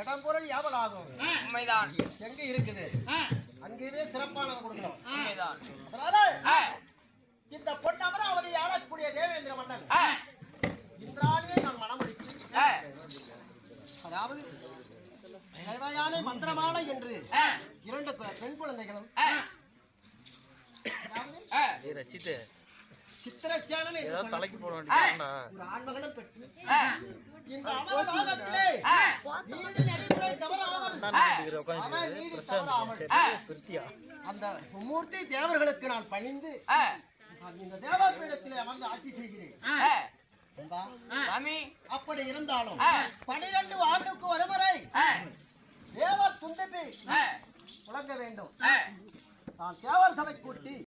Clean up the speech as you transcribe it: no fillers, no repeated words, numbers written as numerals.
இடம் பொருள் யாவலாகும். உண்மைதான். எங்க இருக்குது அங்கேயே சிறப்பானதை கொடுக்கணும். உண்மைதான். அதனால இந்த பொன் அமராவதி ஆளக்கூடிய தேவேந்திர மன்னன் இந்திராணியை நான் மனமுடித்து, அதாவது தேவயானை மந்திரமாலை என்று 2 பெண் குழந்தைகளும் சித்திரச்சேனன் தலைக்கு போட வேண்டிய ஒரு ஆண்மகனும் பெற்று இந்த அமரலோகத்திலே நீதி நெறிமுறை தவறாமல் அந்த மும்மூர்த்தி தேவர்களுக்கு நான் பணிந்து இந்த தேவபீடத்திலே அமர்ந்து ஆட்சி செய்கிறேன். அப்படி இருந்தாலும் 12 ஆண்டுக்கு ஒருமுறை தேவர் துண்டப்பி முழங்க வேண்டும். நான் தேவர் சபை கூட்டி